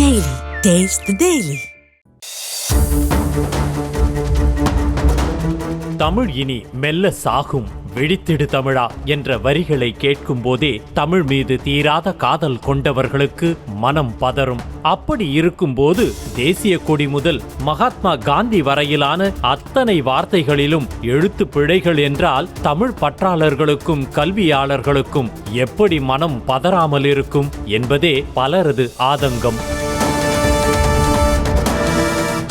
Daily. Taste the Daily. Tamil இனி மெல்ல சாகும், விழித்திடு தமிழா என்ற வரிகளை கேட்கும் போதே தமிழ் மீது தீராத காதல் கொண்டவர்களுக்கு மனம் பதறும். அப்படி இருக்கும்போது தேசிய கொடி முதல் மகாத்மா காந்தி வரையிலான அத்தனை வார்த்தைகளிலும் எழுத்து பிழைகள் என்றால் தமிழ் பற்றாளர்களுக்கும் கல்வியாளர்களுக்கும் எப்படி மனம் பதறாமல் இருக்கும் என்பதே பலரது ஆதங்கம்.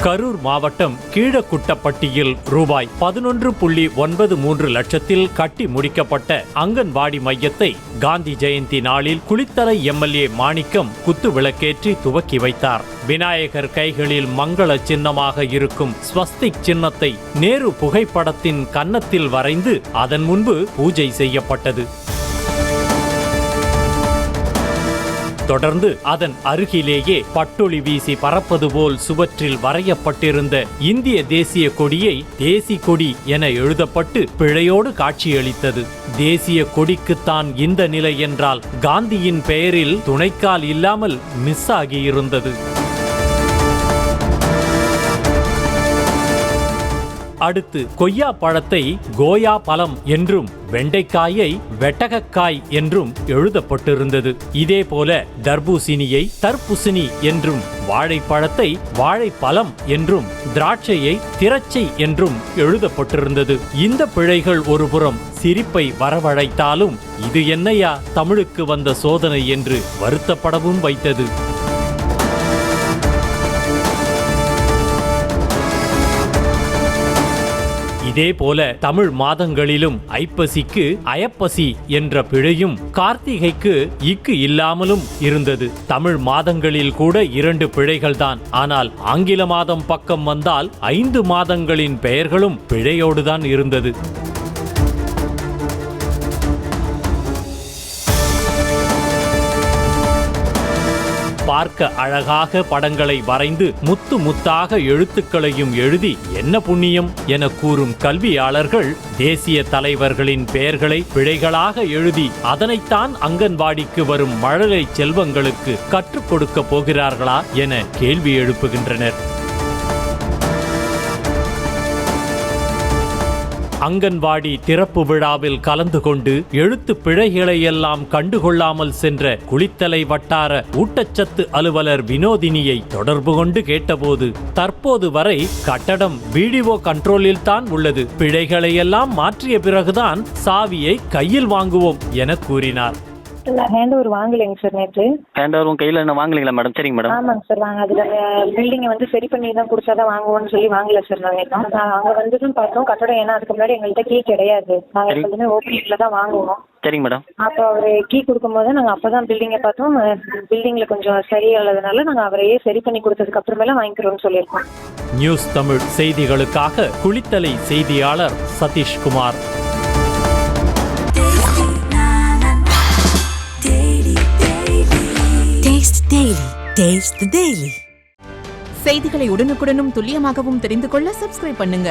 கரூர் மாவட்டம் கீழக்குட்டப்பட்டியில் ரூபாய் 11.93 லட்சத்தில் கட்டி முடிக்கப்பட்ட அங்கன்வாடி மையத்தை காந்தி ஜெயந்தி நாளில் குளித்தலை எம்எல்ஏ மாணிக்கம் குத்து விளக்கேற்றி துவக்கி வைத்தார். விநாயகர் கைகளில் மங்கள சின்னமாக இருக்கும் ஸ்வஸ்திக் சின்னத்தை நேரு புகைப்படத்தின் கன்னத்தில் வரைந்து அதன் முன்பு பூஜை செய்யப்பட்டது. தொடர்ந்து அதன் அருகிலேயே பட்டொளி வீசி பறப்பது போல் சுவற்றில் வரையப்பட்டிருந்த இந்திய தேசிய கொடியை தேசி கொடி என எழுதப்பட்டு பிழையோடு காட்சியளித்தது. தேசிய கொடிக்குத்தான் இந்த நிலை என்றால் காந்தியின் பெயரில் துணைக்கால் இல்லாமல் மிஸ் ஆகியிருந்தது. அடுத்து கொய்யா பழத்தை கோயா பழம் என்றும் வெண்டைக்காயை வெட்டகக்காய் என்றும் எழுதப்பட்டிருந்தது. இதே போல தர்பூசணியை தர்புசினி என்றும் வாழைப்பழத்தை வாழைப்பழம் என்றும் திராட்சையை திராட்சை என்றும் எழுதப்பட்டிருந்தது. இந்த பிழைகள் ஒருபுறம் சிரிப்பை வரவழைத்தாலும் இது என்னையா தமிழுக்கு வந்த சோதனை என்று வருத்தப்படவும் வைத்தது. இதே போல தமிழ் மாதங்களிலும் ஐப்பசிக்கு அயப்பசி என்ற பிழையும் கார்த்திகைக்கு இக்கு இல்லாமலும் இருந்தது. தமிழ் மாதங்களில் கூட 2 பிழைகள்தான். ஆனால் ஆங்கில மாதம் பக்கம் வந்தால் 5 மாதங்களின் பெயர்களும் பிழையோடுதான் இருந்தது. பார்க்க அழகாக படங்களை வரைந்து முத்து முத்தாக எழுத்துக்களையும் எழுதி என்ன புண்ணியம் என கூறும் கல்வியாளர்கள் தேசிய தலைவர்களின் பெயர்களை பிழைகளாக எழுதி அதனைத்தான் அங்கன்வாடிக்கு வரும் மழலை செல்வங்களுக்கு கற்றுக் கொடுக்க போகிறார்களா என கேள்வி எழுப்புகின்றனர். அங்கன்வாடி திறப்பு விழாவில் கலந்து கொண்டு எழுத்து பிழைகளையெல்லாம் கண்டுகொள்ளாமல் சென்ற குளித்தலை வட்டார ஊட்டச்சத்து அலுவலர் வினோதினியை தொடர்பு கொண்டு கேட்டபோது தற்போது வரை கட்டடம் வீடியோ கண்ட்ரோலில் தான் உள்ளது, பிழைகளையெல்லாம் மாற்றிய பிறகுதான் சாவியை கையில் வாங்குவோம் என கூறினார். ஹேண்ட் ஓவர் வாங்கலைங்க சார் நேற்று. ஹேண்ட் ஓவர் உங்க கையில என்ன வாங்கலீங்களா மேடம்? சரிங்க மேடம். ஆமாங்க சார், வாங்க அதுல பில்டிங்கை வந்து சரி பண்ணி தான் கொடுத்தாதான் வாங்குவோம்னு சொல்லி வாங்கல சார். நாங்கள் அங்கே வந்துட்டும் பார்த்தோம் கட்டடம், ஏன்னா அதுக்கு முன்னாடி எங்கள்கிட்ட கீ கிடையாது. நாங்கள் எப்போதுமே ஓப்பனிங்ல தான் வாங்குவோம். சரிங்க மேடம். அப்போ அவர் கீ கொடுக்கும்போது நாங்கள் அப்போ தான் பில்டிங்கை பார்த்தோம். பில்டிங்கில் கொஞ்சம் சரியில்லாததுனால நாங்கள் அவரையே சரி பண்ணி கொடுத்ததுக்கு அப்புறமேல வாங்கிக்கிறோம்னு சொல்லியிருக்கோம். நியூஸ் தமிழ் செய்திகளுக்காக குளித்தலை செய்தியாளர் சதீஷ்குமார். Taste the Daily. செய்திகளை உடனுக்குடனும் துல்லியமாகவும் தெரிந்து கொள்ள சப்ஸ்கிரைப் பண்ணுங்க.